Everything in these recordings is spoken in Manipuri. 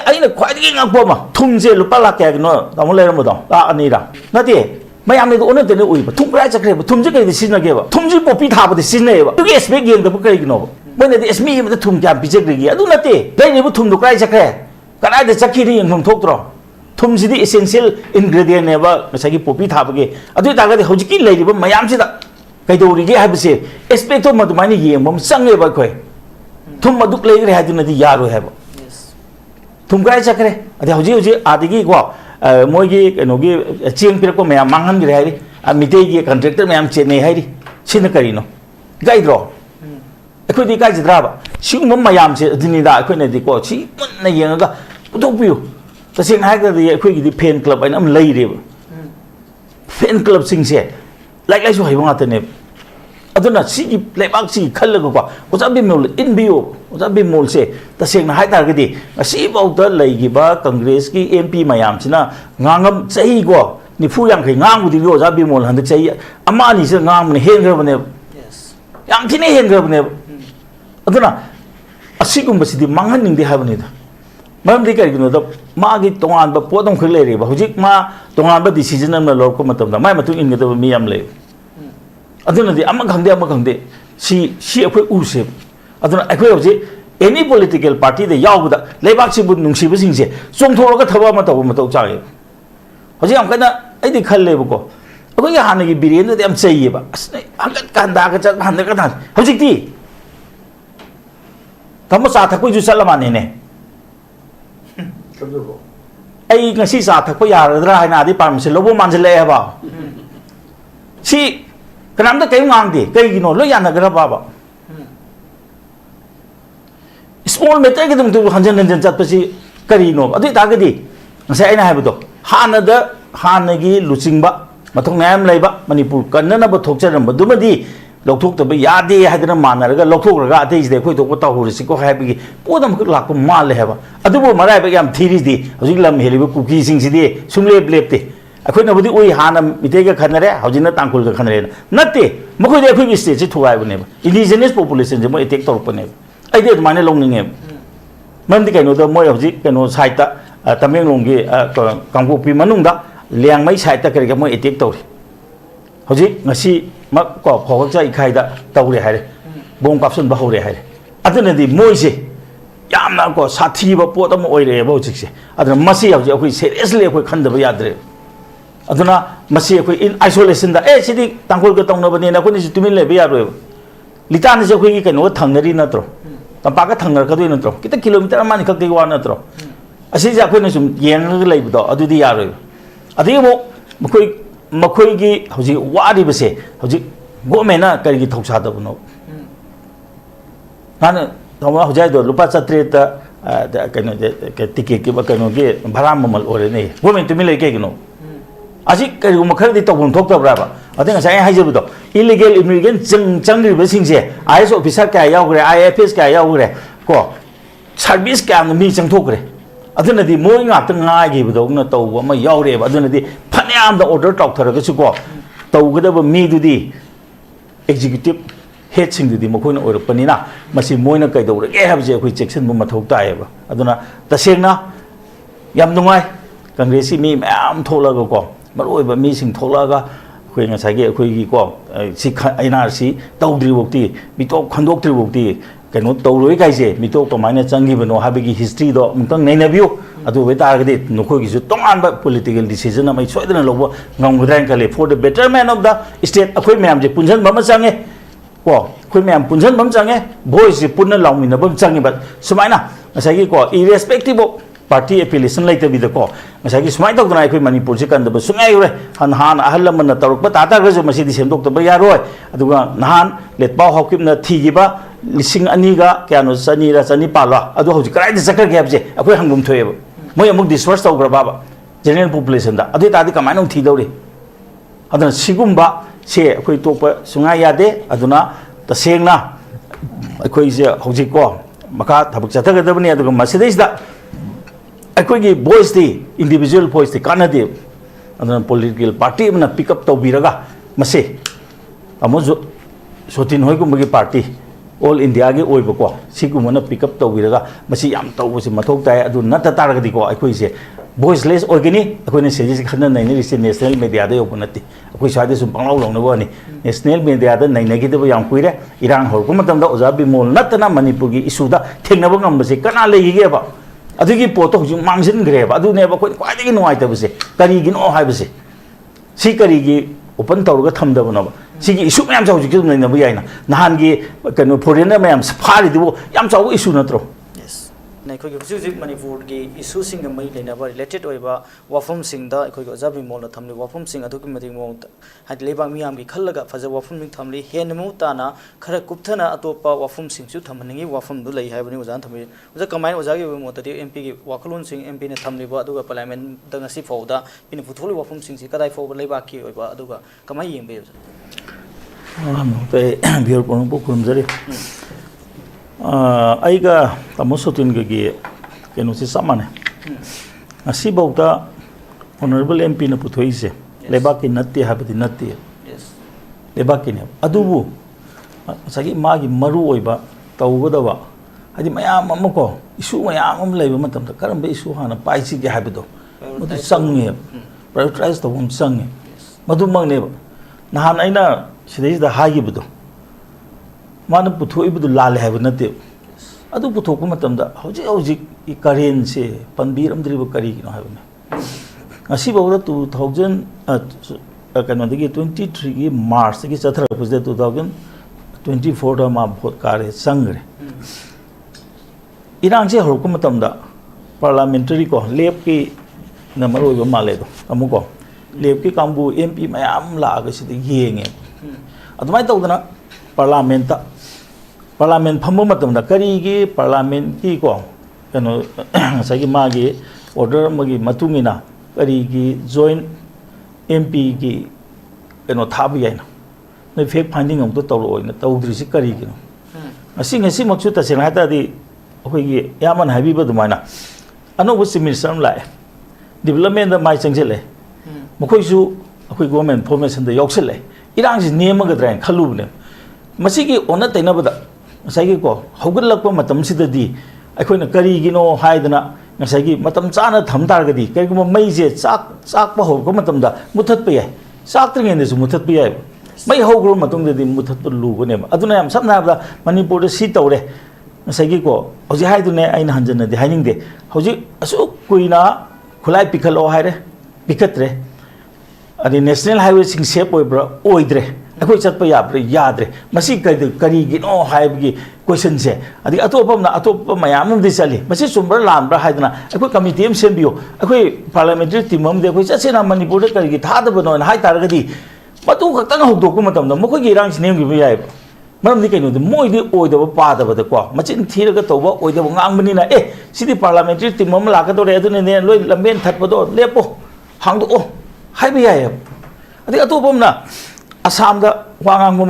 ꯑꯩꯅ ꯈ꯭ꯋꯥꯏꯗꯒꯤ ꯉꯛꯄ ꯑꯃ ꯊꯨꯝꯁꯦ ꯂꯨꯄꯥ ꯂꯥꯛ ꯀꯌꯥꯒꯤꯅꯣ ꯇꯥꯃꯣ ꯂꯩꯔꯝꯕꯗꯣ ꯂꯥꯛ ꯑꯅꯤꯔ ꯅꯠꯇꯦ ꯃꯌꯥꯝꯅ ꯑꯣꯟꯅ ꯇꯩꯅ ꯎꯏꯕ ꯊꯨꯝ ꯀꯗꯥꯏ ꯆꯠꯈ꯭ꯔꯦꯕ ꯊꯨꯝꯁꯦ ꯀꯩꯗ ꯁꯤꯖꯤꯟꯅꯒꯦꯕ ꯊꯨꯝꯁꯦ ꯄꯣꯄꯤ ꯊꯥꯕꯗ ꯁꯤꯖꯤꯟꯅꯩꯌꯦꯕ ꯑꯗꯨꯒꯤ ꯑꯦꯁꯄꯦꯛ ꯌꯦꯡꯗꯕ ꯀꯩꯒꯤꯅꯣꯕ ꯃꯣꯏꯅꯗꯤ ꯑꯦꯁ ꯃꯤ ꯑꯃꯗ ꯊꯨꯝ ꯀꯌꯥꯝ ꯄꯤꯖꯈ꯭ꯔꯤꯒꯦ ꯑꯗꯨ ꯅꯠꯇꯦ ꯂꯩꯔꯤꯕ ꯊꯨꯝꯗꯣ ꯀꯗꯥꯏ ꯆꯠꯈ꯭ꯔꯦ ꯀꯗꯥꯏꯗ ꯆꯠꯈꯤꯅꯤ ꯌꯦꯡꯐꯝ ꯊꯣꯛꯇ꯭ꯔꯣ ꯊꯨꯝꯁꯤꯗꯤ ꯏꯁꯦꯟꯁꯤꯌꯦꯜ ꯏꯟꯒ꯭ꯔꯦꯗꯤꯌꯦꯟꯅꯦꯕ ꯉꯁꯥꯏꯒꯤ ꯄꯣꯄꯤ ꯊꯥꯕꯒꯤ ꯑꯗꯨ ꯑꯣꯏꯇꯥꯔꯒꯗꯤ ꯍꯧꯖꯤꯛꯀꯤ ꯂꯩꯔꯤꯕ ꯃꯌꯥꯝꯁꯤꯗ ꯀꯩꯗꯧꯔꯤꯒꯦ ꯍꯥꯏꯕꯁꯦ ꯑꯦꯁꯄꯦꯛꯇꯣ ꯑꯗꯨꯃꯥꯏꯅ ꯌꯦꯡꯕ ꯑꯃ ꯆꯪꯉꯦꯕ ꯑꯩꯈꯣꯏ ꯊꯨꯝ ꯑꯗꯨꯛ ꯂꯩꯈ꯭ꯔꯦ ꯍꯥꯏꯗꯨꯅꯗꯤ ꯌꯥꯔꯣꯏ ꯍꯥꯏꯕ ꯊꯨꯝ ꯀꯗꯥꯏ ꯆꯠꯈ꯭ꯔꯦ ꯑꯗꯩ ꯍꯧꯖꯤꯛ ꯑꯥꯗꯒꯤꯀꯣ ꯃꯣꯏꯒꯤ ꯀꯩꯅꯣꯒꯤ ꯆꯦꯡ ꯄꯤꯔꯛꯄ ꯃꯌꯥꯝ ꯃꯥꯡꯍꯟꯈ꯭ꯔꯦ ꯍꯥꯏꯔꯤ ꯃꯤꯇꯩꯒꯤ ꯀꯟꯇ꯭ꯔꯦꯛꯇꯔ ꯃꯌꯥꯝ ꯆꯦꯟꯅꯩ ꯍꯥꯏꯔꯤ ꯁꯤꯅ ꯀꯔꯤꯅꯣ ꯏꯀꯥꯏꯗ꯭ꯔꯣ ꯑꯩꯈꯣꯏꯗꯤ ꯏꯀꯥꯏꯖꯗ꯭ꯔꯥꯕ ꯁꯤꯒꯨꯝꯕ ꯃꯌꯥꯝꯁꯦ ꯑꯗꯨꯅꯤꯗ ꯑꯩꯈꯣꯏꯅꯗꯤꯀꯣ ꯁꯤ ꯃꯨꯟꯅ ꯌꯦꯡꯉꯒ ꯄꯨꯊꯣꯛꯄꯤꯌꯨ तसेंग है फैन क्लब लेब फैन क्लब सिंसे लाइक लाइसु हैबंगातने अदुना सिगी लेबाक सि खल्लगको ओजा बिमोल इनबियो ओजा बिमोल से तसेंग हाइतारगदि असिबाउदा लैगिबा कांग्रेस की एमपी मयामसिना nganगम चही गो निफु यांखै nganगुदि ओजा बिमोल हंद चही अमानि से ngamने हेंग्रबने याम थिने हेंग्रबने अदुना असिगुंबसिदि मांगहनिंदि हाबनिदा मरमदि करिगिनोदा मागी तोंगानबा पोदम खै लेरेबा हुजिक मा तोंगानबा डिसिजन अमना लौरको मतमदा माय मतु इनगदबा मी याम ले अदुनदि अमा खंदे सी अखोय उसे अदुना अखोय होजे एनी पॉलिटिकल पार्टी दे यावबदा लेबाक सिबु नुंसिबा सिंगसे चोंथोरगा थबा मा तब मतौ चागे होजे हम कना आइदि खल्लेबको अखोय हानगी बिरेन दे हम चैयेबा असने हंगत कांदा का चक हानद का थान होजिकति तम चा थकोय जु चलमाने ने आई ngasi चा थको यारद्रा हाइना आदि पारमसे लोबो मानजले हबा सी कनामदा कई ngang कईगिनो लो यानगरा बाबा स्मॉल मैटर के तुम हंजन हंजन चतपसी करीनो अदुई तागदी ngase aina haibdo hanada hanagi luchingba mathong nayam leiba manipur kannana ba thokcharam dumadi लौथोक्तब यादे हादना मानरगा लौथोक्रगा अतैसदे अखोय तोप ताहुरसि को हाइबगी पोदम खक लाप माल हेबा अदुबो मराइबा याम थीरिदि हजिक लम हेलिबो कुकी सिंगसिदि सुमलेप लेपते अखोय नबुदि ओइ हाना मितेगा खनरे हजिना तांकुल का खनरे नते मखोय दे अखोय स्टेट से थुगाइबने इंडिजिनस पॉपुलेशन जे मो अटैक तौरपने आइदे माने लोंनिंगे ममदि कैनो द मोय हजिक कैनो साइटा तमेंगलोंगी कांगोपी मनुंगदा लेंगमै साइटा करेगा मो अटैक तौरि हजिक ngasi को फोगचा इखाइदा तौरे हारे बोम कापसन बहौरे हारे अदनदि मोइसे यामना को साथीबा पोत अम ओइरे बौजिकसे अदन मसी हौजि अखोइ सीरियसली अखोइ खंदबा याद्रे अदुना मसी अखोइ इन आइसोलेशन दा ए सिदि तांगोल का तौनबने ना कोनि तुमिन लेबे यारोय लितान से अखोइ कैनो थंगनरी नत्रो तंपाका थंगर कदोइ नत्रो किता किलोमीटर मानि खक देवा नत्रो असि जे अखोइना सुम येंगग लेबदो अदुदि यारोय अदि मो मखोइ मखोइगी हौजि वारिबसे हौजि गोमेना करिगी थौसादबनो नाना तमा हौजाइदो लुपा 700 ता कैनो टिकेट के कैनो के भाड़ा ममल ओरेने गोमेन तुमि लेके गिनो अजि करिगु मखरदि तौबम थोक्तब्राबा अदे ngasa ai haijबदो इलीगल इमिग्रेंट चंगरिबे सिंगसे आईएस ऑफिसर क्या यावग्रे आईएफएस क्या यावग्रे को सर्विस क्या मी चंगथोक्रे अदुनदि मोइ ngaक्त ngaगिबदो न तौबो म यावरेबा अदुनदि फन्यामदा ऑर्डर तौथरगसुको तौगदब मीदुदि एग्जीक्यूटिव हेड सिंगदुदि मखोइना ओरपनिना मसी मोइना कैदौरगे हाबजे अखोइ चेक्सनबो मथौ तायेबा अदुना तसेंगना याम नुंगाइ कांग्रेसी मी मयाम थोलगको मरोइबा मी सिंग थोलगा अखोइ ngसागे अखोइगी को सि आइनारसी तौद्रिबोक्ति मितो खंदोक्त्रिबोक्ति कैनो तौरोइ गाइसे मितो कमाइना चंगिबनो हाबगी हिस्ट्री दो मुतंग नैनबियो अदु वेतारगदि नखोइगिसु तोंगानबा पॉलिटिकल डिसीजन अमै सोइदना लौबो ngमगद्राइन कले for the betterment of the state अखोइ मयाम जे पुंजन बम चांगे को अखोइ मयाम पुंजन बम चांगे वॉइस जे पुन्न लाउमिना बम चांगे बट सुमाइना ngसागी को इरेस्पेक्टिव ऑफ पार्टी एफिलिएशन लाइतबिद को ngसागी सुमाइ तौदना अखोइ मणिपुर जे कंदब सुंगाइ रे हान अहल लमन तरुक ताता गजो मसिदि सेमदोक्तब यारोय अदुगा नहान लेटपाव हौकिबना थीगिबा लिसिंग अनीगा क्यानो चनीरा चनी पाला अदु हौजि कराइदि चक्कर गैबजे अखोइ हंगुम थोयेब मोय अमुक डिस्पर्स तौग्रा बाबा जनरल पॉपुलेशन दा अदु तादि कमाइनो थीदौरे अदुना सिगुम्बा से अखोइ तोप सुंगा यादे अदुना तसेंगना अखोइ जे हौजि को मका थबक चथगदबनि अदुगा मसिदैसदा अखोइगी वॉइस दि इंडिविजुअल वॉइस दि कानदे अदुना पॉलिटिकल पार्टी अमना पिकअप तौबिरगा मसे अमो सोतिन होइगुम्बगी पार्टी ऑल इंडिया के ओइबको सिगुमना पिकअप तौबिरगा मसी याम तौबसे मथोक ताय अदु नत तारगदिको अखोइसे voiceless organi अखोइने सेजि खन्न नैने Rise national media दे ओपनति अखोइ सादे सुम पंगलाव लौनबोनी नेशनल मीडिया दा नैनेगिदबो याम कुइरे इरांग हरको मतमदा ओजा बिमोल नतना मणिपुर की इशू दा थेंगनबो ngambase kana legigeba अदुगी पोतो हुजु मांगसिनग्रेबा अदुनेबा कोइ क्वाइदगी नुवाइतबसे करिगिनो हाइबसे सी करिगी ओपन तौरगा थमदबनबा सिगी इशू मैम जाउ जिकु नैनबो याइना नहानगी कनो फॉरेनर मैम सफारिदिबो याम जाउ इशू नत्रो अखोई हूँ मनपुर की इशू मई लेना रिलेटेड वाफम अखोई ओजाबी मोल थमली वाफम मौत है लेबाक मियाम की खल फज वाफम थमली हेनमू ताना खर कुप्थना अतोप वाफम थमनी वाफम है ओजा थमी ओजा कमाय ओजा की मोत एम पी की वाखलों एम पी ने थमलीब पार्लियामेंट फौद इन पुथोली वाफम कदाई फौब लेबाक की कमाय येंबे खुरमजरी आइगा तमो सोतिन के केनो से सामाने असिबौता ऑनरेबल एमपी न पुथोइसे लेबाक की नत्ते हाबदि नत्ते लेबाक की ने अदुबु सगी मागी मरु ओइबा तौगदबा हदि मयाम अमको इशू मयाम अम लेबा मतम त करम इशू हाना पाइसी के हाबदो मदु संगे प्रायोरिटाइज तौम संगे मदु मंगने नहान आइना सिदैदा हागिबदो माना पुथोइबदु लाले हाब नते अदु पुथोक मतमदा हौजी हौजी करेन से पनबीरमद्रिब करिगिनो हाबने असी बौदा 2000 कनोदगी 23 की मार्च की चथरपसे 2024 दा मा भोट कारे संगरे इरांग से हरको मतमदा पार्लियामेंटरी को लेप की नंबर ओइबा माले दो अमुको लेप की कांबू एमपी मयाम लागा सिदे येंगे अदुमाय तौदना पार्लियामेंट फम्बो मतमदा करिगी पार्लियामेंट की को कनो सगी मागी ऑर्डर मगी मतुंगिना करिगी जॉइंट एमपी की कनो थाब याइना नै फेक फाइंडिंग हम तो तौरोइना तौद्रिसि करिगिनो असिंग असि मक्सु तसेना हातादि अखोइगी यामन हाबिबा दुमाइना अनोबो चीफ मिनिस्टर लाए डेवलपमेंट माइ चंगसेले मखोइसु अखोइ गवर्नमेंट फॉर्मेशन द यौसले इरांगसि नेमगद्रा खलुबने मसिगी ओना तैनबदा ngसाigi ko haugalakpa matam sidadi akhoi karigiनो haidana ngसाigi matam chana tham targadi kaiguma mai je chak pa hau ko matam da muthat pa yai chak tringen su muthat pa yai mai haugro matung dadi muthat pa lu ne aduna yam samna da manipur da si tawre ngसाigi ko hoji haidune aina hanjana de haining de hoji asu kuina khulai pikhalo haire pikatre ani national highway sing shape oibra oidre अखोई चतप याब्रे याद्रे मसी करिगिनो हाइबगी क्वेश्चन से अदि अतोपमना अतोप मयाम दि चली मसी सुम्बर लामब्रा हाइदना अखोई कमिटी एम सेम्बियो अखोई पार्लियामेंटरी टीम हम दे अखोई चसेना मणिपुर दे करिगी थादबनो हाइ तारगदी मतु खतन हौदोकु मतमदा मखोई इरांग सिनेमगिबो याय मरमदि कइनो दे मोइदि ओइदबो पादबदा को मचिन थीरगा तौबा ओइदबो ngangbनिना ए सिदि पार्लियामेंटरी टीम हम लाकदोरे अदुने ने लोइ लंबेन थटपदो लेपो हांगदो हाइबि याय अदि अतोपमना असम वांग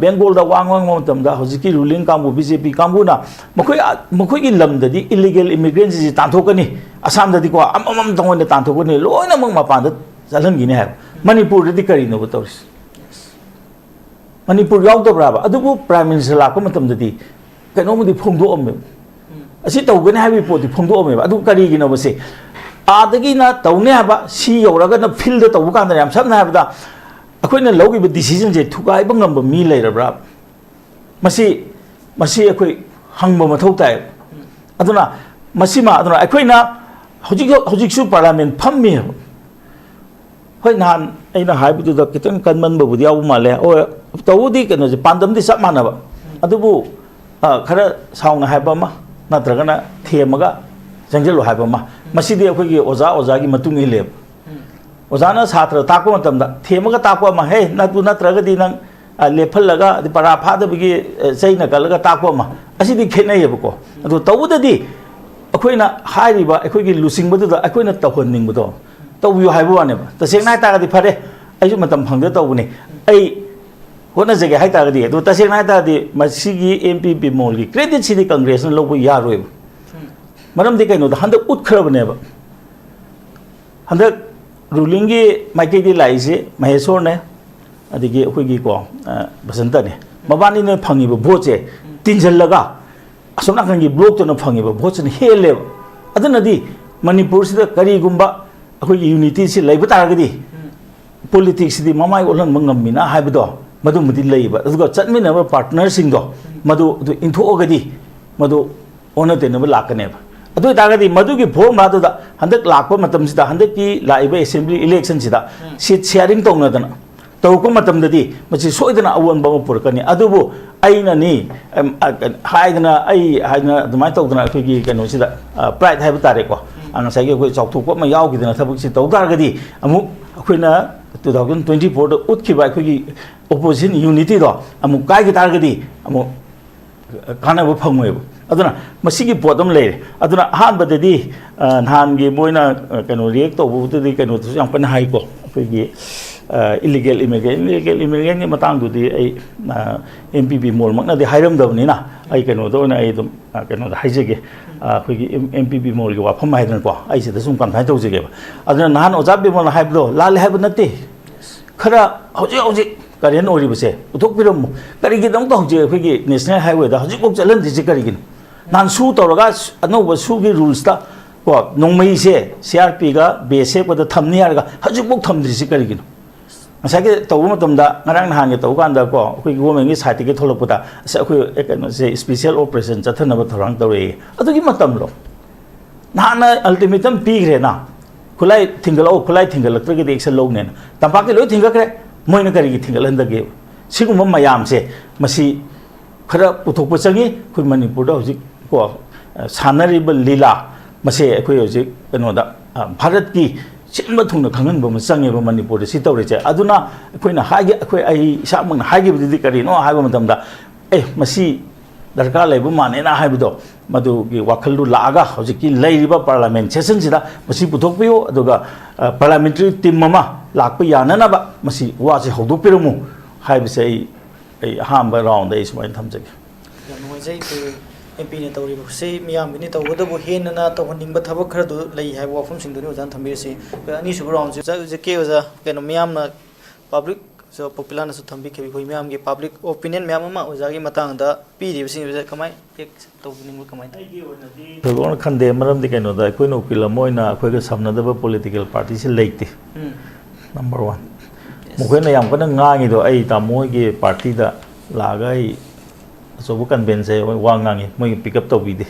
बेंगोल वांग हजिकी रूलिंग कांगू बीजेपी कांगूना मखोई लमददी इलीगल इमिग्रेंट जी तांथोकनी असम ददी को अमम तंगोने तांथोकनी लोइनमक मपान चलहनगिने है मणिपुर ददी करिनो तौरिस मणिपुर यावदब्राबा अदुबु प्राइम मिनिस्टर लाको मतमददी कनोमदि फोंदोअमे असि तौगने हाबि पोति फोंदोअमे अदु करिगिनो बसे आदगी ना तौने हाबा सी यौरगा ना फील्ड तौबु कांदा याम सबना हाबदा अखोइना लौगिबा डिसीजन जे थुगाइबा ngamba मी लेरब्रा मसी अखोइ हंगबा मथौ ताय अदुना मसीमा अदुना अखोइना हजिकसु पार्लियामेंट फम्मी होय नान अइना हाइबदु द कितन कनमनबा बुदि याव माले ओ तौदी कनो जे पांदमदि सब मानबा अदुबु खरा साउना हाइबा मा नत्रगना थेमगा जंगजलो हाइबा मा मसीदि अखोइगी ओजागी मतुंग इलेब ओजाना छात्र ताको मतमदा थेमगा ताको मा हे नतु नत्रगदि नंग लेफलगा परा फादबगी सैना कलगा ताको मा असिदि खेनैयबको अदु तौददि अखोइना हाइरिबा अखोइगी लुसिंगबदुदा अखोइना तौहननिंगबदो तौबियो हाइबो वानेबा तसेंना हाइतागदि फरे आइजु मतम फंगदे तौबने ऐ होना जगे हाइतागदि अदु तसेंना हाइतागदि मसिगी एमपी बिमोलगी क्रेडिट सिदि कांग्रेस न लोगो यारोइब मरमदि कइनोदा हंदक उतखरबनेबा हंदक रूलिंग की माइकई लाइसे महेश्वर ने अदगी अखोगी को बसंत ने मबानी ने फंगिब भोट से tinjalaga asomna kangi block to na phangi ba bhot chen hele adunadi manipur sida kari gumba akoi unity si laiba taragadi politics di mamai olan mangamina haibdo madu mudi laiba aduga chatmina ba partner sing do madu intho ogadi madu ona te na ba lakane ba adu taragadi madu gi phom ma da handak lakpa matam sida handak ki laiba assembly election sida seat sharing tongna dana tawko matam dadi machi soidana awon ba purkani adubu aina ni haidana ai haidana dumai tawdana akoi gi kano sida pride haiba tare ko ang sai gi akoi chawthuk ma yaw gi dana thabuk si tawdaragadi amu akoina 2024 da utkiba akoi opposition unity do amu kai gi taragadi amu kana bu phangmoi aduna masigi podam le aduna han badadi han gi moina kano react to bu di kano yang pan hai ko akoi gi illegal immigrant ni matang du di ai MPP mol makna di hairam dabni na ai kano do na ai dum kano da haijege akoi gi MPP mol gi wa pham hai dan ko ai se da sum kan thai tawjege ba aduna nan ojab bi mol hai do lal hai nate khara hoji karen ori bse uthok piram kari gi dang to hoji akoi gi national highway da hoji kok chalan di ji kari gi nan su tawraga ano ba su gi rules ta ko nongmei se CRP ga BSF ko da thamni har ga hoji kok thamdri ji kari gi asage tawbu matamda ngarang nahan ge taw kan da ko akoi government gi site ge tholopda asa akoi ekano se special operation chathana ba thorang tawre adu gi matam lo nahana ultimatum pi gre na khulai thingal atra ge action lo ne tampa ke loi thinga kre moina kari gi thingal handa ge sigum mayam se masi khara puthok pa changi khoi manipur da hojik ko sanaribal lila mase akoi hojik kano da bharat ki chinba thungna khangan ba change ba manipur si tawre che aduna koina hage akoi ai samang hage bidi kari no haiba matam da masi darkar laibu mane na haibido madu gi wakhal lu laaga hojiki lairiba parliament session sida masi puthok piyo aduga parliamentary team mama lakpa yana na ba masi wa se hodok pirumu haibi se ai hamba round ai smai thamjage no jai to MP ne tawri bu se miyam ni tawda bu hen na to honding ba thabak khar du lai hai wa phum sing du ni jan thambi se ani su round je ke oja ke no miyam na public so popular na su thambi ke bi miyam ge public opinion miyam ma oja gi matang da pi ri sing je kamai ek to ni mu kamai to gon khande maram di kaino da koi no kila moina koi ga samna da political party se leite number 1 mo koi na yam kana ngangi do ai ta moi ge party da lagai so bu convince wa ngangi moi pick up to bi de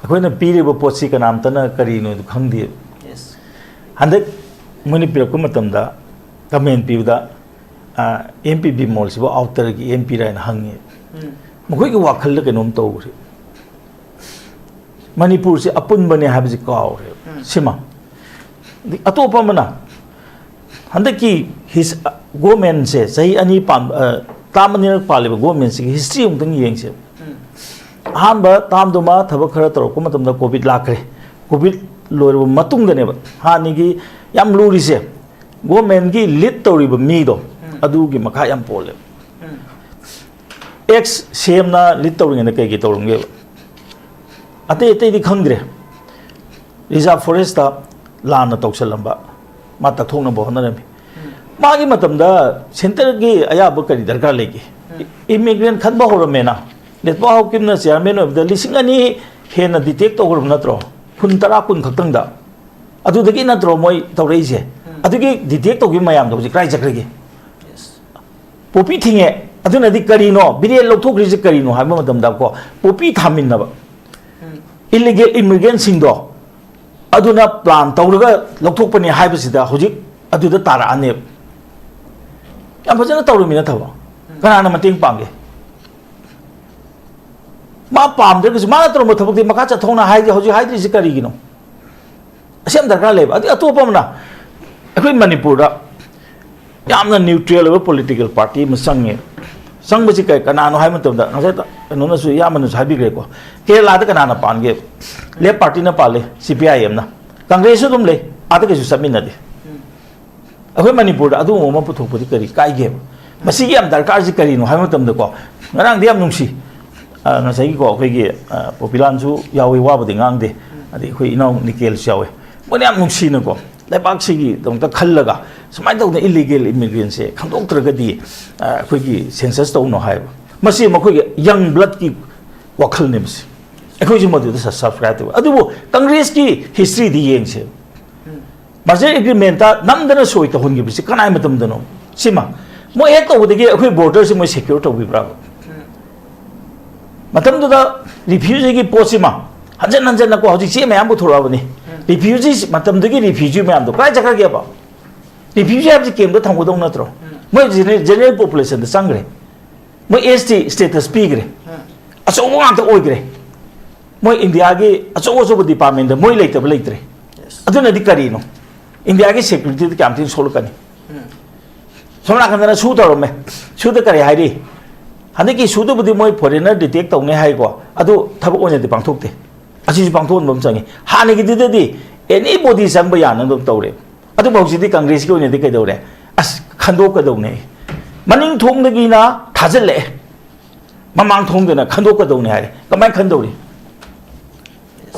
akoi na piri bo posi ka nam ta na kari no khangdi yes hande moni pir ko matam da comment pi da MPP mol si bo outer gi MP ra na hangi mo koi gi wakhal le kenom to ri manipur se apun bane habji kaw re sima atopa mana hande ki his government se sahi ani pam tamani pale government se history um tang yeng se hamba tam duma thabak khara tor ko matam da covid lakre covid lor matung da ne ba hani gi yam luri se government gi lead tori ba mi do adu gi makha yam pole x sem na lead tori ne kai gi torung ge ate di khangdre reserve forest ta lana toksalamba ma ta thongna bo na mi magi matam da center gi aya ba kari darkar legi immigrant khan ba horome na let ba hokim na chairman of the lising ani hena detect to group natro kun tara kun khaktang da adu dagi natro moi tawrei je adu gi detect to gi mayam do ji krai jakre gi popi thinge adu na di kari no bire lokthok ri je kari no ha ma matam da ko popi thamin na ba illegal immigrant sing do aduna plan tawraga lokthok pani haibasida hojik aduda tara ane yam phajana tawrumina thaba kana na mating pange ma pam de ma tro mo thabuk di maka cha thongna hai ji hojik hai ji kari gino asem darkar leba adi atopa mana akoi manipur da yamna neutral level political party musange sangbasi kai kana no hai matam da ngasa no na su yamna su habi gre ko kerala da kana na pange le party na pale CPIM na congress dum le ada ke su samina de akoi manipur da adu mo puthok pudi kari kai ge masi gi am darkar ji kari no hai matam da ko ngarang diam nungsi ngasai ko akoi gi popular su yawi wa budi ngang de adi khoi inau nikel chawe moni am nungsi na ko lepak sigi dong ta khallaga sumai dong illegal immigrant se khangdok tragadi khoi gi census to no hai masi makoi young blood ki wakal ne masi ekoi ji madu da subscribe to adu congress ki history di yeng se major agreement ta namdana soi ta hongi bisi kanai matam dano sima mo ek to de ge ekoi border se mo secure to bi bra matam da refugee ki posima hanjan hanjan na ko hoji che mayam bu thora bani refugees matam de ge refugee mayam do kai jakar ge ba refugee ab ji kem da thang go dong na tro mo general population da sangre mo ST status pigre aso mo am ta oigre mo india ge aso so department da mo leite ba leitre aduna di kari no india ge security da kam tin sol kani somna kan na su to me su da kari hairi hande ki su do budi mo foreigner detect tong ne hai ko adu thab o ne di pang thok te asi ji pang thon bom changi ha ne gi di anybody sang ba ya na do tawre adu bau ji di congress ki o ne di kai do re as khandok ka do ne maning thong de gi na thajal le mamang thong de na khandok ka do ne hai kamai khandori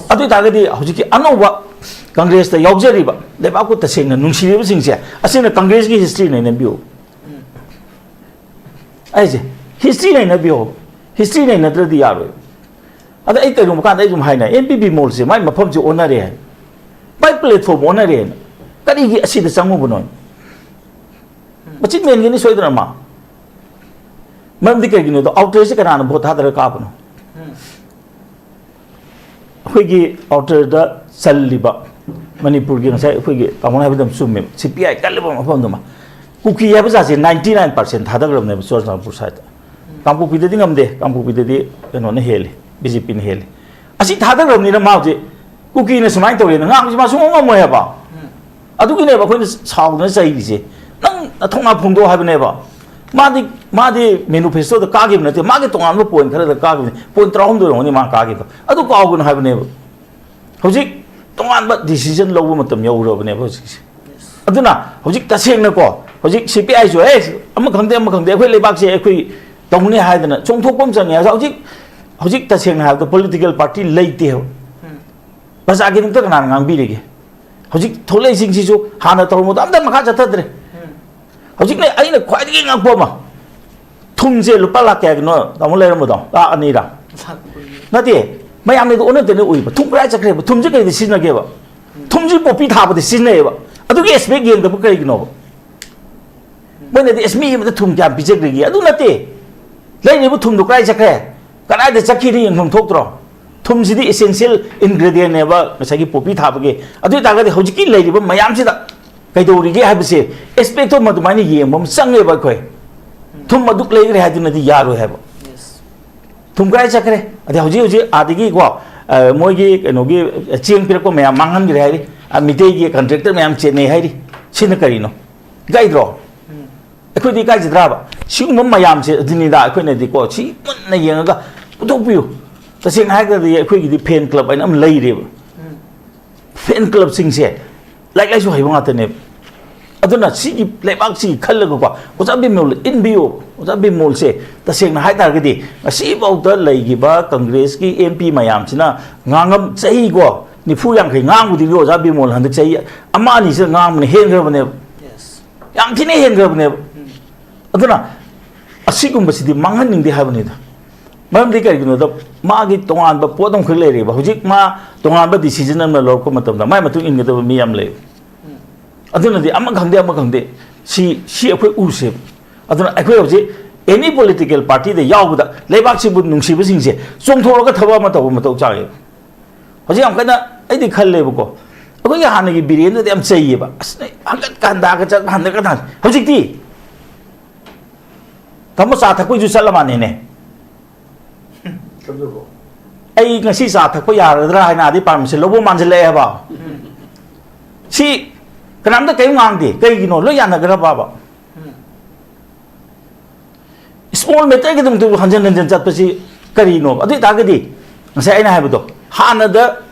adu ta ga di hoji ki anoba congress ta yaujari ba le ba ko ta sing na nung siri ba sing se asina congress ki history ne ne bio ai je history ne na bio history ne na tra di yaro ada ai ta rum ka dai jum hai na MPP mall se mai mafam ji onare mai platform onare kari gi asi da sangu bu noi machin men gi ni soi dra ma mam di kai gi no outer se kana na bot ha dra ka bu no khoi gi outer da salliba manipur gi ngai khoi gi pamon ha bidam sum me CPI kalba ma phom ma kuki ya ba se 99% thada gram ne so na pur site kampu pi de ngam de kampu pi de no ne hele BJP ne hele asi thada gram ni na ma je kuki ne smai to le na ngam ji ma sung ngam mo ya ba adu gi ne ba khoi ne saw na sai gi je nang thong na phong do ha ba ne ba ma di manifesto da ka gi ne te ma ge tong am no point khara da ka gi point traum do ni ma ka gi adu ka gu na ha ba ne ba hojik tong an ba decision lo ba matam yau ro ba ne ba hojik aduna hojik ta seng na ko hojik CPI jo ama khangde khoi lebak se khoi tong ne ha dana chong thok pom chang ya hojik ta seng na ha the political party leite ho basa gi ning ta kana ngang bi re hojik tholei sing si ju hana tor mo am da makha cha thadre hojik ne ai na khwai gi ngang po ma thum je lupa la kya no tamul le mo dong a ani ra na ti mayam ne do on te ne ui ba thum pra cha kre ba thum je ke di sin na ge ba thum ji po pi tha ba di sin ne ba adu ge expect ge da bu kai gi no ba ne di SME ba thum kya bi je ge gi adu na ti lai ne bu thum do kai cha kre kana de cha ki ri ngom thok tro thum ji di essential ingredient ne ba sa gi po pi tha ba ge adu ta ga di hoji ki lai ri ba mayam si da kai do ri ge ha ba se expect to ma du ma ni ye mom sang ge ba khoi thum ma duk lai ge ha di na di ya ro ha ba thum kai cha kre ade hoji adi gi ko moi gi no gi chiang pir ko mayam mangan gi hai ri a mitei gi contractor mayam che ne hai ri sin kari no gai dro akhoi di kai jidra ba si mom mayam che dini da akhoi ne di ko chi mun na yeng ga putok piu ta sin hai ga di akhoi gi di fan club ai nam lai re ba fan club sing se lai su hai wa ta ne aduna si gi lebak si khal ga ko oja bi mol in bio oja bi mol se ta sing hai ta ga di si bau ta lai gi ba congress ki MP mayam china ngangam chai go ni fu yang khai ngang bu di oja bi mol han da chai ama ni se ngang ne hen ga ba ne yang thi ne hen ga ba ne aduna asi gum ba si di manghan ning di ha ba ne da mam di kai gi no da ma gi tongan ba po dong khel le re ba hujik ma tongan ba decision na lo ko matam da mai matu in ga da mi am le aduna di ama khangde si akhoi u se aduna akhoi hoje any political party de yaw da lebak si bu nung si bu sing se chong thoro ga thaba ma taw cha ye hoje am kana ai di khal le bu ko akhoi ga han gi biren de am chai ye ba hangat kan da ga cha han ga da hoje ti tamo sa thak ju salama ne ai ngasi sa thak ko ya ra hai na di pam se lobo man se le ba si kanam da kai ngang di kai gi no lo ya na ga ba ba small matter gi dum tu hanjan chat pa si kari no adu ta ga di ngasai ai na hai bu do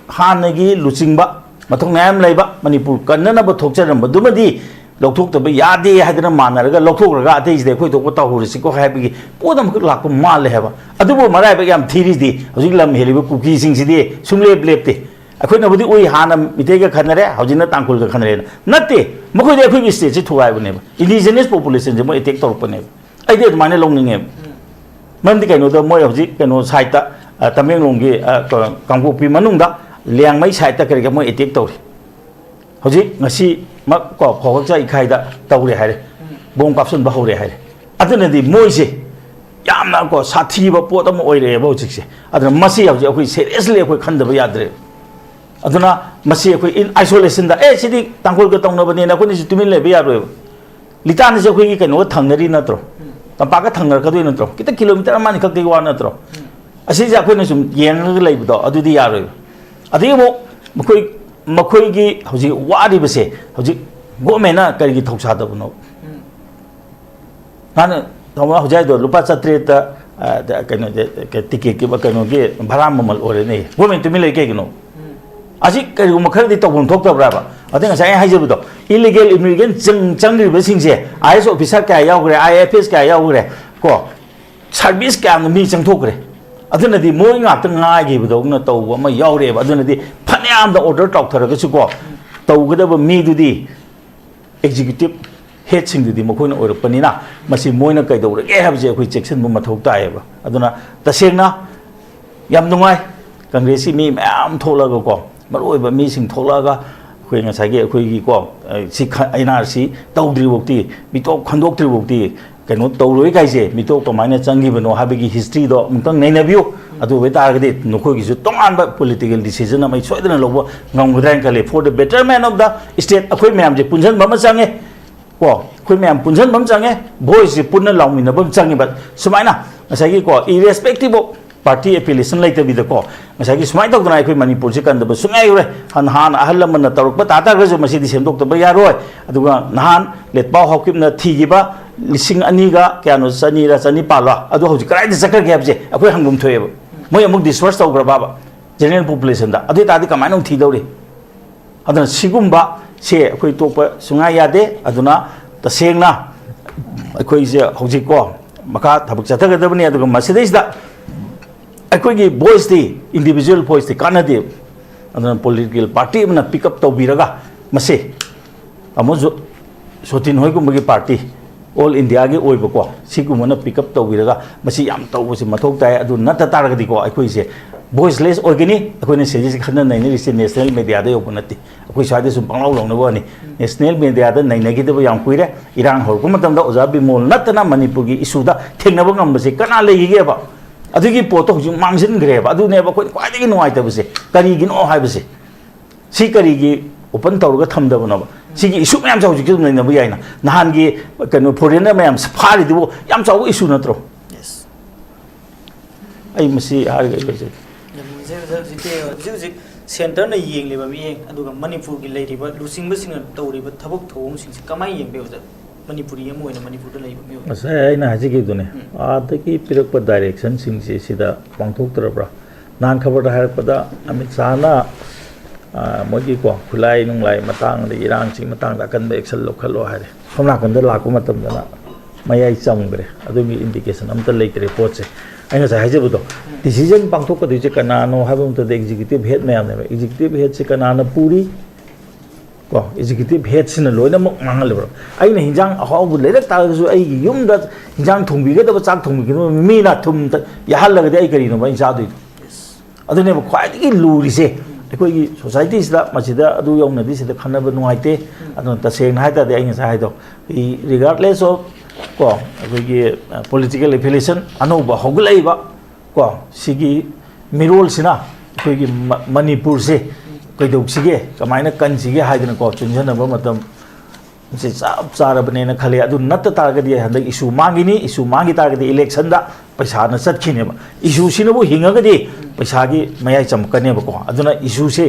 hana gi luching ba mathong nam lai ba manipur kan na ba thok charam ba du ma di lok thok ta ba ya de ha da man na ga lok thok ra ga ate ji de khoi to ko ta hu ri si ko ha bi gi podam ko lak ko ma le ha ba adu bo marai ba yam thiri di hojik lam heli ba kuki sing si di sumle blep te akhoi na budi oi hana mitei ga khanare hojina tangkul ga khanare natte mkhoi de akhoi gi state chi thuai ba ne ba indigenous population je mo attack tor pa ne ai de mane long ning ꯃꯔꯝꯗꯤ ꯀꯩꯅꯣꯗ ꯃꯣꯏ ꯍꯧꯖꯤꯛ ꯀꯩꯅꯣ ꯁꯥꯏꯠꯇ ꯇꯃꯦꯡꯂꯣꯡꯒꯤ ꯀꯥꯡꯄꯣꯛꯄꯤ ꯃꯅꯨꯡꯗ ꯂꯤꯌꯥꯡꯃꯩ ꯁꯥꯏꯠꯇ ꯀꯔꯤꯒ ꯃꯣꯏ ꯑꯦꯇꯦꯛ ꯇꯧꯔꯤ ꯍꯧꯖꯤꯛ ꯉꯁꯤ ꯃꯛ ꯀꯣ ꯐꯧꯍꯛꯆ ꯏꯈꯥꯏꯗ ꯇꯧꯔꯦ ꯍꯥꯏꯔꯦ ꯕꯣꯝ ꯀꯥꯞꯁꯤꯟꯕ ꯍꯧꯔꯦ ꯍꯥꯏꯔꯦ ꯑꯗꯨꯅꯗꯤ ꯃꯣꯏꯁꯦ ꯌꯥꯝꯅ ꯀꯣ ꯁꯥꯊꯤꯕ ꯄꯣꯠ ꯑꯃ ꯑꯣꯏꯔꯦꯕ ꯍꯧꯖꯤꯛꯁꯦ ꯑꯗꯨꯅ ꯃꯁꯤ ꯍꯧꯖꯤꯛ ꯑꯩꯈꯣꯏ ꯁꯦꯔꯤꯌꯁꯂꯤ ꯑꯩꯈꯣꯏ ꯈꯟꯗꯕ ꯌꯥꯗ꯭ꯔꯦ ꯑꯗꯨꯅ ꯃꯁꯤ ꯑꯩꯈꯣꯏ ꯏꯟ ꯑꯥꯏꯁꯣꯂꯦꯁꯟꯗ ꯁꯤꯗꯤ ꯇꯥꯡꯈꯨꯜꯒ ꯇꯧꯅꯕꯅꯦꯅ ꯑꯩꯈꯣꯏꯅꯁꯨ ꯇꯨꯃꯤꯟ ꯂꯩꯕ ꯌꯥꯔꯣꯏꯕ ꯂꯤꯇꯥꯟꯁꯦ ꯑꯩꯈꯣꯏꯒꯤ ꯀꯩꯅꯣꯒ ꯊꯪꯅꯔꯤ ꯅꯠꯇ꯭ꯔꯣ ꯇꯝꯄꯥꯛꯀ ꯊꯪꯅꯔꯛꯀꯗꯣꯏ ꯅꯠꯇ꯭ꯔꯣ ꯈꯤꯇꯪ ꯀꯤꯂꯣꯃꯤꯇꯔ ꯑꯃ ꯑꯅꯤꯈꯛꯇꯒꯤ ꯋꯥ ꯅꯠꯇ꯭ꯔꯣ ꯑꯁꯤꯁꯦ ꯑꯩꯈꯣꯏꯅ ꯁꯨꯝ ꯌꯦꯡꯉꯒ ꯂꯩꯕꯗꯣ ꯑꯗꯨꯗꯤ ꯌꯥꯔꯣꯏꯕ ꯑꯗꯒꯤ ꯑꯃꯨꯛ ꯃꯈꯣꯏꯒꯤ ꯍꯧꯖꯤꯛ ꯋꯥꯔꯤꯕꯁꯦ ꯍꯧꯖꯤꯛ ꯒꯣꯔꯃꯦꯟꯅ ꯀꯔꯤꯒꯤ ꯊꯧꯁꯥꯗꯕꯅꯣ ꯍꯥꯟꯅ ꯍꯧꯖꯤꯛ ꯍꯥꯏꯗꯣ ꯂꯨꯄꯥ 700ꯇ ꯀꯩꯅꯣꯁꯦ ꯇꯤꯀꯦꯠꯀꯤ ꯀꯩꯅꯣꯒꯤ ꯚꯔꯥ ꯃꯃꯜ ꯑꯣꯏꯔꯦꯅꯦ ꯒꯣꯔꯃꯦꯟ ꯇꯨꯃꯤꯟ ꯂꯩ ꯀꯩꯒꯤꯅꯣ ꯑꯁꯤ ꯀꯔꯤꯒꯨꯝꯕ ꯈꯔꯗꯤ ꯇꯧꯐꯝ ꯊꯣꯛꯇꯕ꯭ꯔꯥꯕ ꯑꯗꯩ ꯉꯁꯥꯏ ꯑꯩꯅ ꯍꯥꯏꯖꯕꯗꯣ ꯏꯂꯤꯒꯦꯜ ꯏꯃꯤꯒ꯭ꯔꯦꯟ ꯆꯪꯂꯤꯕꯁꯤꯡꯁꯦ IAS ꯑꯣꯐꯤꯁꯥꯔ ꯀꯌꯥ ꯌꯥꯎꯈ꯭ꯔꯦ IFS ꯀꯌꯥ ꯌꯥꯎꯈ꯭ꯔꯦ ꯀꯣ ꯁꯥꯔꯚꯤꯁ ꯀꯌꯥꯝꯅ ꯃꯤ ꯆꯪꯊꯣꯛꯈ꯭ꯔꯦ ꯑꯗꯨꯅꯗꯤ ꯃꯣꯏ ꯉꯥꯛꯇ ꯉꯥꯏꯈꯤꯕꯗꯧꯅ ꯇꯧꯕ ꯑꯃ ꯌꯥꯎꯔꯦꯕ ꯑꯗꯨꯅꯗꯤ ꯐꯅꯌꯥꯝꯗ ꯑꯣꯔꯗꯔ ꯇꯧꯊꯔꯒꯁꯨ ꯀꯣ ꯇꯧꯒꯗꯕ ꯃꯤꯗꯨꯗꯤ ꯑꯦꯛꯖꯤꯀ꯭ꯌꯨꯇꯤꯚ ꯍꯦꯗꯁꯤꯡꯗꯨꯗꯤ ꯃꯈꯣꯏꯅ ꯑꯣꯏꯔꯛꯄꯅꯤꯅ ꯃꯁꯤ ꯃꯣꯏꯅ ꯀꯩꯗꯧꯔꯒꯦ ꯍꯥꯏꯕꯁꯦ ꯑꯩꯈꯣꯏ ꯆꯦꯛꯁꯤꯟꯕ ꯃꯊꯧ ꯇꯥꯏꯌꯦꯕ ꯑꯗꯨꯅ ꯇꯁꯦꯡꯅ ꯌꯥꯝ ꯅꯨꯡꯉꯥꯏ ꯀꯪꯒ꯭ꯔꯦꯁꯀꯤ ꯃꯤ ꯃꯌꯥꯝ ꯊꯣꯛꯂꯒꯀꯣ ꯃꯔꯨꯑꯣꯏꯕ ꯃꯤꯁꯤꯡ ꯊꯣꯛꯂꯛꯑꯒ ꯑꯩꯈꯣꯏ ꯉꯁꯥꯏꯒꯤ ꯑꯩꯈꯣꯏꯒꯤꯀꯣ ꯁꯤ NRC ꯇꯧꯗ꯭ꯔꯤꯐꯥꯎꯗꯤ ꯃꯤꯇꯣꯞ ꯈꯟꯗꯣꯛꯇ꯭ꯔꯤꯐꯥꯎꯗꯤ ꯀꯩꯅꯣ ꯇꯧꯔꯣꯏ ꯀꯥꯏꯁꯦ ꯃꯤꯇꯣꯞ ꯀꯃꯥꯏꯅ ꯆꯪꯈꯤꯕꯅꯣ ꯍꯥꯏꯕꯒꯤ ꯍꯤꯁꯇ꯭ꯔꯤꯗꯣ ꯑꯃꯨꯛꯇꯪ ꯅꯩꯅꯕꯤꯌꯨ ꯑꯗꯨ ꯑꯣꯏꯇꯥꯔꯒꯗꯤ ꯅꯈꯣꯏꯒꯤꯁꯨ ꯇꯣꯉꯥꯟꯕ ꯄꯣꯂꯤꯇꯤꯀꯦꯜ ꯗꯤꯁꯤꯖꯟ ꯑꯃ ꯁꯣꯏꯗꯅ ꯂꯧꯕ ꯉꯝꯒꯗ꯭ꯔꯥ ꯍꯥꯏꯅ ꯈꯜꯂꯤ for the betterment of the state ꯑꯩꯈꯣꯏ ꯃꯌꯥꯝꯁꯦ ꯄꯨꯟꯁꯤꯟꯕ ꯑꯃ ꯆꯪꯉꯦ ꯀꯣ ꯑꯩꯈꯣꯏ ꯃꯌꯥꯝ ꯄꯨꯟꯁꯤꯟꯕ ꯑꯃ ꯆꯪꯉꯦ ꯚꯣꯏꯁꯁꯦ ꯄꯨꯟꯅ ꯂꯥꯎꯃꯤꯟꯅꯕ ꯑꯃ ꯆꯪꯉꯦꯕ ꯁꯨꯃꯥꯏꯅ ꯉꯁꯥꯏꯒꯤ ꯀꯣ ꯏꯔꯦꯁꯄꯦꯛꯇꯤꯚ ꯑꯣꯐ ꯄꯥꯔꯇꯤ ꯑꯦꯐꯤꯂꯦꯁꯟ ꯂꯩꯇꯕꯤꯗꯀꯣ ꯉꯁꯥꯏꯒꯤ ꯁꯨꯃꯥꯏꯅ ꯇꯧꯗꯅ ꯑꯩꯈꯣꯏ ꯃꯅꯤꯄꯨꯔꯁꯦ ꯀꯟꯗꯕ ꯁꯨꯡꯌꯥ ꯌꯥꯎꯔꯦ ꯍꯥꯟꯅ ꯑꯍꯜ ꯂꯃꯟꯅ ꯇꯧꯔꯛꯄ ꯇꯥꯔꯒꯁꯨ ꯃꯁꯤꯗꯤ ꯁꯦꯝꯗꯣꯛꯇꯕ ꯌꯥꯔꯣꯏ ꯑꯗꯨꯒ ꯅꯍꯥꯟ ꯂꯦꯠꯄꯥꯎ ꯍꯥꯎꯀꯤꯞꯅ ꯊꯤꯈꯤꯕ 2,000ꯒ ꯀꯌꯥꯅꯣ 2,400 ꯑꯗꯨ ꯍꯧꯖꯤꯛ ꯀꯗꯥꯏꯗ ꯆꯠꯈ꯭ꯔꯒꯦ ꯍꯥꯏꯕꯁꯦ ꯑꯩꯈꯣꯏ ꯍꯪꯐꯝ ꯊꯣꯛꯑꯦꯕ ꯃꯣꯏ ꯑꯃꯨꯛ ꯗꯤꯁꯄꯔꯁ ꯇꯧꯈ꯭ꯔꯕ ꯖꯦꯅꯔꯦꯜ ꯄꯣꯄꯨꯂꯦꯁꯟꯗ ꯑꯗꯨ ꯑꯣꯏꯇꯥꯔꯗꯤ ꯀꯃꯥꯏꯅ ꯑꯃꯨꯛ ꯊꯤꯗꯧꯔꯤ ꯑꯗꯨꯅ ꯁꯤꯒꯨꯝꯕꯁꯦ ꯑꯩꯈꯣꯏ ꯇꯣꯛꯄ ꯁꯨꯡꯌꯥ ꯌꯥꯗꯦ ꯑꯗꯨꯅ ꯇꯁꯦꯡꯅ ꯑꯩꯈꯣꯏꯁꯦ ꯍꯧꯖꯤꯛꯀꯣ ꯃꯈꯥ ꯊꯕꯛ ꯆꯠꯊꯒꯗꯕꯅꯤ ꯑꯗꯨꯒ ꯃꯁꯤꯗꯩꯁꯤꯗ ꯑꯩꯈꯣꯏꯒꯤ ꯚꯣꯏꯁꯇꯤ ꯏꯟꯗꯤꯕꯤꯖꯨꯋꯦꯜ ꯚꯣꯏꯁꯇꯤ ꯀꯥꯟꯅꯗꯦ ꯑꯗꯨꯅ ꯄꯣꯂꯤꯇꯤꯀꯦꯜ ꯄꯥꯔꯇꯤ ꯑꯃꯅ ꯄꯤꯛꯑꯞ ꯇꯧꯕꯤꯔꯒ ꯃꯁꯤ ꯑꯃꯁꯨ ꯁꯣꯇꯤꯟ ꯍꯣꯏꯒꯨꯝꯕꯒꯤ ꯄꯥꯔꯇꯤ ꯑꯣꯜ ꯏꯟꯗꯤꯌꯥꯒꯤ ꯑꯣꯏꯕꯀꯣ ꯁꯤꯒꯨꯝꯕꯅ ꯄꯤꯛꯑꯞ ꯇꯧꯕꯤꯔꯒ ꯃꯁꯤ ꯌꯥꯝ ꯇꯧꯕꯁꯤ ꯃꯊꯧ ꯇꯥꯏ ꯑꯗꯨ ꯅꯠꯇ ꯇꯥꯔꯒꯗꯤꯀꯣ ꯑꯩꯈꯣꯏꯁꯦ ꯚꯣꯏꯁꯂꯦꯁ ꯑꯣꯏꯒꯅꯤ ꯑꯩꯈꯣꯏꯅ ꯁꯤꯁꯦ ꯈꯟꯅ ꯅꯩꯅꯔꯤꯁꯦ ꯅꯦꯁꯅꯦꯜ ꯃꯦꯗꯤꯌꯥꯗ ꯌꯧꯕ ꯅꯠꯇꯦ ꯑꯩꯈꯣꯏ ꯁ꯭ꯋꯥꯏꯗ ꯁꯨꯝ ꯄꯪꯂꯥꯎ ꯂꯧꯅꯕ ꯋꯥꯅꯤ ꯅꯦꯁꯅꯦꯜ ꯃꯦꯗꯤꯌꯥꯗ ꯅꯩꯅꯈꯤꯗꯕ ꯌꯥꯝ ꯀꯨꯏꯔꯦ ꯏꯔꯥꯡ ꯍꯧꯔꯛꯄ ꯃꯇꯝꯗ ꯑꯣꯖꯥ ꯕꯤꯃꯣꯜ ꯅꯠꯇꯅ ꯃꯅꯤꯄꯨꯔꯒꯤ ꯏꯁꯨꯗ ꯊꯦꯡꯅꯕ ꯉꯝꯕꯁꯦ ꯀꯅꯥ ꯂꯩꯈꯤꯒꯦꯕ ꯑꯗꯨꯒꯤ ꯄꯣꯠꯇꯣ ꯍꯧꯖꯤꯛ ꯃꯥꯡꯁꯤꯟꯈ꯭ꯔꯦꯕ ꯑꯗꯨꯅꯦꯕ ꯑꯩꯈꯣꯏꯅ ꯈ꯭ꯋꯥꯏꯗꯒꯤ ꯅꯨꯡꯉꯥꯏꯇꯕꯁꯦ ꯀꯔꯤꯒꯤꯅꯣ ꯍꯥꯏꯕꯁꯦ ꯁꯤ ꯀꯔꯤꯒꯤ ꯑꯣꯄꯟ ꯇꯧꯔꯒ ꯊꯝꯗꯕꯅꯣꯕ ꯁꯤꯒꯤ ꯏꯁꯨ ꯃꯌꯥꯝꯁꯦ ꯍꯧꯖꯤꯛꯁꯨ ꯑꯗꯨꯝ ꯅꯩꯅꯕ ꯌꯥꯏꯅ ꯅꯍꯥꯟꯒꯤ ꯀꯩꯅꯣ ꯐꯣꯔꯦꯅꯔ ꯃꯌꯥꯝ ꯐꯥꯔꯤꯗꯨꯕꯨ ꯌꯥꯝ ꯆꯥꯎꯕ ꯏꯁꯨ ꯅꯠꯇ꯭ꯔꯣ ꯑꯩ ꯃꯁꯤ ꯍꯥꯏꯔꯒ ꯑꯩ ꯂꯣꯏꯖꯒꯦ ꯍꯧꯖꯤꯛ ꯁꯦꯟꯇꯔꯅ ꯌꯦꯡꯂꯤꯕ ꯃꯤꯠꯌꯦꯡ ꯑꯗꯨꯒ ꯃꯅꯤꯄꯨꯔꯒꯤ ꯂꯩꯔꯤꯕ ꯂꯨꯆꯤꯡꯕꯁꯤꯡꯅ ꯇꯧꯔꯤꯕ ꯊꯕꯛ ꯊꯧꯑꯣꯡꯁꯤꯡꯁꯤ ꯀꯃꯥꯏꯅ ꯌꯦꯡꯕꯤꯌꯨ ꯃꯅꯤꯄꯨꯔꯤ ꯑꯃ ꯑꯣꯏꯅ ꯃꯅꯤꯄꯨꯔꯗ ꯂꯩꯕ ꯃꯤꯑꯣꯏ ꯉꯁꯥꯏ ꯑꯩꯅ ꯍꯥꯏꯖꯈꯤꯕꯗꯨꯅꯦ ꯑꯥꯗꯒꯤ ꯄꯤꯔꯛꯄ ꯗꯥꯏꯔꯦꯛꯁꯟꯁꯤꯡꯁꯤ ꯁꯤꯗ ꯄꯥꯡꯊꯣꯛꯇ꯭ꯔꯕ꯭ꯔꯥ ꯅꯍꯥꯟ ꯈꯕꯔꯗ ꯍꯥꯏꯔꯛꯄꯗ ꯑꯃꯤꯠ ꯁꯥꯍꯅ ꯃꯣꯏꯒꯤꯀꯣ ꯈꯨꯠꯂꯥꯏ ꯅꯨꯡꯂꯥꯏ ꯃꯇꯥꯡꯗ ꯏꯔꯥꯡꯁꯤꯒꯤ ꯃꯇꯥꯡꯗ ꯑꯀꯟꯕ ꯑꯦꯛꯁꯟ ꯂꯧꯈꯠꯂꯣ ꯍꯥꯏꯔꯦ ꯁꯣꯝ ꯅꯥꯀꯟꯗ ꯂꯥꯛꯄ ꯃꯇꯝꯗꯅ ꯃꯌꯥꯏ ꯆꯝꯈ꯭ರೆ ꯑꯗꯨꯒꯤ ꯏꯟꯗꯤꯀꯦꯁꯟ ꯑꯝꯇ ꯂꯩꯇ꯭ꯔꯦ ꯄꯣꯠꯁꯦ ꯑꯩ ꯉꯁꯥꯏ ꯍꯥꯏꯖꯕꯗꯣ ꯗꯤꯁꯤꯖꯟ ꯄꯥꯡꯊꯣꯛꯀꯗꯣꯏꯁꯦ ꯀꯅꯥꯅꯣ ꯍꯥꯏꯕ ꯃꯇꯝꯗ ꯑꯦꯛꯖꯤꯀ꯭ꯌꯨꯇꯤꯚ ꯍꯦꯗ ꯃꯌꯥꯝꯅꯦꯕ ꯑꯦꯛꯖꯤꯀ꯭ꯌꯨꯇꯤꯚ ꯍꯦꯗꯁꯦ ꯀꯅꯥꯅ ꯄꯨꯔꯤ ꯀꯣ ꯑꯦꯛꯖꯤꯀ꯭ꯌꯨꯇꯤꯚ ꯍꯦꯗꯁꯤꯅ ꯂꯣꯏꯅꯃꯛ ꯃꯥꯡꯍꯜꯂꯦꯕ ꯑꯩꯅ ꯍꯤꯟꯖꯥꯡ ꯑꯍꯥꯎꯕ ꯂꯩꯔꯛ ꯇꯥꯔꯒꯁꯨ ꯑꯩꯒꯤ ꯌꯨꯝꯗ ꯍꯤꯟꯖꯥꯡ ꯊꯣꯡꯕꯤꯒꯗꯕ ꯆꯥꯛ ꯊꯣꯡꯕꯤꯒꯗꯕ ꯃꯤꯅ ꯊꯨꯝ ꯌꯥꯍꯜꯂꯒꯗꯤ ꯑꯩ ꯀꯔꯤꯅꯣꯕ ꯑꯩ ꯆꯥꯗꯣꯏꯗꯣ ꯑꯗꯨꯅꯦꯕ ꯈ꯭ꯋꯥꯏꯗꯒꯤ ꯂꯨꯔꯤꯁꯦ ꯑꯩꯈꯣꯏꯒꯤ ꯁꯣꯁꯥꯏꯇꯤꯁꯤꯗ ꯃꯁꯤꯗ ꯑꯗꯨ ꯌꯧꯅꯗꯤ ꯁꯤꯗ ꯈꯟꯅꯕ ꯅꯨꯡꯉꯥꯏꯇꯦ ꯑꯗꯨꯅ ꯇꯁꯦꯡꯅ ꯍꯥꯏꯇꯥꯔꯗꯤ ꯑꯩ ꯉꯁꯥꯏ ꯍꯥꯏꯗꯣ ꯔꯤꯒꯥꯔꯗꯂꯦꯁ ꯑꯣꯐ ꯀꯣ ꯑꯩꯈꯣꯏꯒꯤ ꯄꯣꯂꯤꯇꯤꯀꯦꯜ ꯑꯦꯐꯤꯂꯦꯁꯟ ꯑꯅꯧꯕ ꯍꯧꯒꯠꯂꯛꯏꯕ ꯀꯣ ꯁꯤꯒꯤ ꯃꯤꯔꯣꯜꯁꯤꯅ ꯑꯩꯈꯣꯏꯒꯤ ꯃꯅꯤꯄꯨꯔꯁꯦ ꯀꯩꯗꯧꯁꯤꯒꯦ ꯀꯃꯥꯏꯅ ꯀꯟꯁꯤꯒꯦ ꯍꯥꯏꯗꯅꯀꯣ ꯆꯨꯟꯖꯟꯅꯕ ꯃꯇꯝ ꯁꯤ ꯆꯞ ꯆꯥꯔꯕꯅꯦꯅ ꯈꯜꯂꯦ ꯑꯗꯨ ꯅꯠꯇ ꯇꯥꯔꯒꯗꯤ ꯍꯟꯗꯛ ꯏꯁꯨ ꯃꯥꯡꯈꯤꯅꯤ ꯏꯁꯨ ꯃꯥꯡꯈꯤ ꯇꯥꯔꯒꯗꯤ ꯏꯂꯦꯛꯁꯟꯗ ꯄꯩꯁꯥꯅ ꯆꯠꯈꯤꯅꯦꯕ ꯏꯁꯨꯁꯤꯅꯕꯨ ꯍꯤꯡꯉꯒꯗꯤ ꯄꯩꯁꯥꯒꯤ ꯃꯌꯥꯏ ꯆꯝꯃꯛꯀꯅꯦꯕꯀꯣ ꯑꯗꯨꯅ ꯏꯁꯨꯁꯦ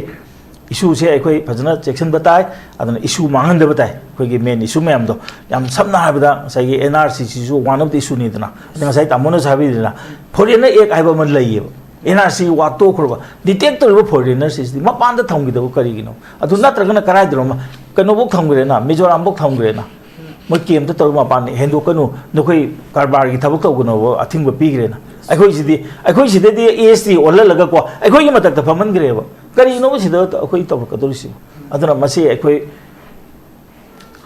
ꯑꯩꯈꯣꯏ ꯐꯖꯅ ꯆꯦꯛꯁꯤꯟꯕ ꯇꯥꯏ ꯑꯗꯨꯅ ꯏꯁꯨ ꯃꯥꯡꯍꯟꯗꯕ ꯇꯥꯏ ꯑꯩꯈꯣꯏꯒꯤ ꯃꯦꯟ ꯏꯁꯨ ꯃꯌꯥꯝꯗꯣ ꯌꯥꯝ ꯁꯝꯅ ꯍꯥꯏꯕꯗ ꯉꯁꯥꯏꯒꯤ NRCꯁꯤꯁꯨ ꯋꯥꯟ ꯑꯣꯐ ꯗ ꯏꯁꯨꯅꯤꯗꯅ ꯑꯗ ꯉꯁꯥꯏ ꯇꯥꯃꯣꯅꯁꯨ ꯍꯥꯏꯕꯤꯗꯅ ꯐꯣꯔꯦꯅꯔ ꯑꯦꯛ ꯍꯥꯏꯕ ꯑꯃ ꯂꯩꯌꯦꯕ NRC ꯋꯥꯠꯇꯣꯛꯈ꯭ꯔꯕ ꯗꯤꯇꯦꯛ ꯇꯧꯔꯤꯕ ꯐꯣꯔꯦꯅꯔꯁꯤꯗꯤ ꯃꯄꯥꯟꯗ ꯊꯝꯈꯤꯗꯕ ꯀꯔꯤꯒꯤꯅꯣ ꯑꯗꯨ ꯅꯠꯇ꯭ꯔꯒꯅ ꯀꯗꯥꯏꯗꯅꯣ ꯀꯩꯅꯣꯐꯧ ꯊꯝꯈ꯭ꯔꯦꯅ ꯃꯤꯖꯣꯔꯥꯝꯐꯧ ꯊꯝꯈ꯭ꯔꯦꯅ ꯃꯣꯏ ꯀꯦꯝꯇ ꯇꯧꯔ ꯃꯄꯥꯟ ꯍꯦꯟꯗꯣꯛꯀꯅꯨ ꯅꯈꯣꯏ ꯀꯔꯕꯥꯔꯒꯤ ꯊꯕꯛ ꯇꯧꯒꯅꯨꯕ ꯑꯊꯤꯡꯕ ꯄꯤꯈ꯭ꯔꯦꯅ ꯑꯩꯈꯣꯏꯁꯤꯗꯗꯤ AST ꯑꯣꯜꯍꯜꯂꯒꯀꯣ ꯑꯩꯈꯣꯏꯒꯤ ꯃꯊꯛꯇ ꯐꯝꯍꯟꯈ꯭ꯔꯦꯕ ꯀꯔꯤꯅꯣꯕ ꯁꯤꯗ ꯑꯩꯈꯣꯏ ꯇꯧꯔꯛꯀꯗꯧꯔꯤꯁꯤꯕꯣ ꯑꯗꯨꯅ ꯃꯁꯤ ꯑꯩꯈꯣꯏ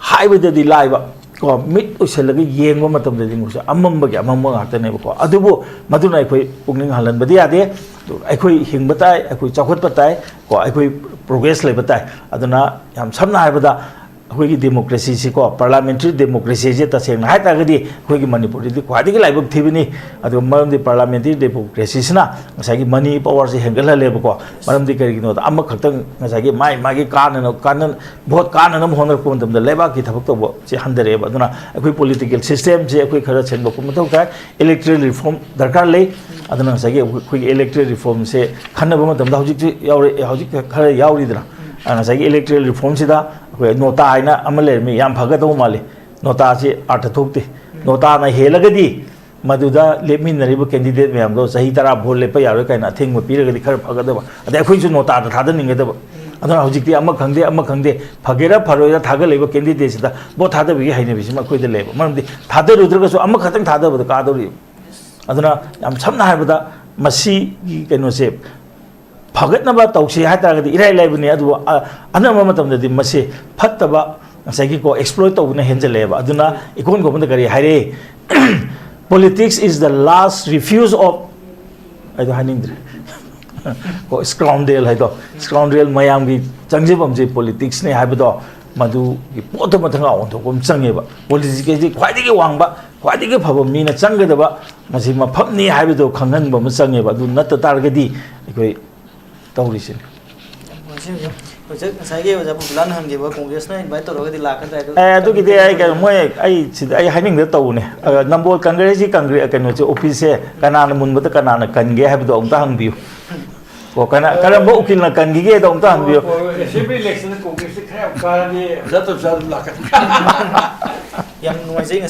ꯍꯥꯏꯕꯗꯗꯤ ꯂꯥꯏꯕ ko mit uselagi yengba matam de musa amamba ge amamba ngakta ne ko adubu maduna akhoi pungning halan badi ade akhoi hingba tai akhoi chakhot patai ko akhoi progress le batai aduna yam samna haibada अखोई की डेमोक्रेसी से को पार्लियामेंट्री डेमोक्रेसी से तसेंग हाय तागदी अखोई की मणिपुर दी ख्वादी की लाइबक थिबिनी अदो मरम दी पार्लियामेंट्री डेमोक्रेसी सिना ngसागी मनी पावर से हेंगल लेब को मरम दी करी नो अम खक्तंग ngसागी माई मागी कानन बहुत कानन होनर को मतम लेबा की थबक तो से हंदरे अदुना अखोई पॉलिटिकल सिस्टम से अखोई खरा छेनब को मथौ का इलेक्टोरल रिफॉर्म दरकार ले अदुना ngसागी अखोई इलेक्टोरल रिफॉर्म से खनब मतम दा हौजिक यावरे हौजिक खरा यावरीदरा ngसागी इलेक्टोरल रिफॉर्म सिदा अखोई नोटा आइना अमले में याम फगदो माले नोटा से अर्थ थोकते नोटा ना हेलगदी मदुदा लेमिनरिब कैंडिडेट मैम दो सही तरह भोट लेप यारो काइना थिंग पीरगदी खर फगदब अदे अखोइसु नोटा थादनिंगदब अदना हौजिकती अम खंगदे फगेरा फरोइरा थागलेब कैंडिडेट सिदा बो थादबि हाइनबिसिम अखोइदे लेब मरमदि थादरुद्रगसु अम खतंग थादबद कादोरि अदना याम समना हाइबदा मसी की कैनोसे फगतनबा तौसी हातागदी इराय लाइबनी अदु अनम मतमददी मसे फत्तबा ngसागी को एक्सप्लॉइट तौना हेंजलेबा अदुना इकोन गोबंद करी हाइरे politics is the last refuge of आइदो हानिंद्रे को स्काउंड्रेल हाइदो स्काउंड्रेल मयाम की चंगजेबम जे पॉलिटिक्स ने हाइबदो मधु की पोत मथंगा ओंथोकम चंगेबा पॉलिटिक्स के ख्वाइदिगे वांगबा ख्वाइदिगे फब मीना चंगदबा मसी मफमनी हाइबदो खंगनबा म चंगेबा अदु नत तारगदी इकोइ तौरिसिन Project ngसागी ओजा बुलान हंगेबा कांग्रेस ना इनवाइट तौरगदी लाखदा अदु की दे आई मोय आई सिद आई हाइनिंग दे तौने नंबर कांग्रेस जी कांग्रेस कनो जे ऑफिस से कनान मुनबद कनान कनगे हाइबदो ओंता हंगबियो को कना करम उकिल ना कनगे दो ओंता हंगबियो असेंबली इलेक्शन कांग्रेस खरा कारनी जत जत लाखन यम नुवाइजे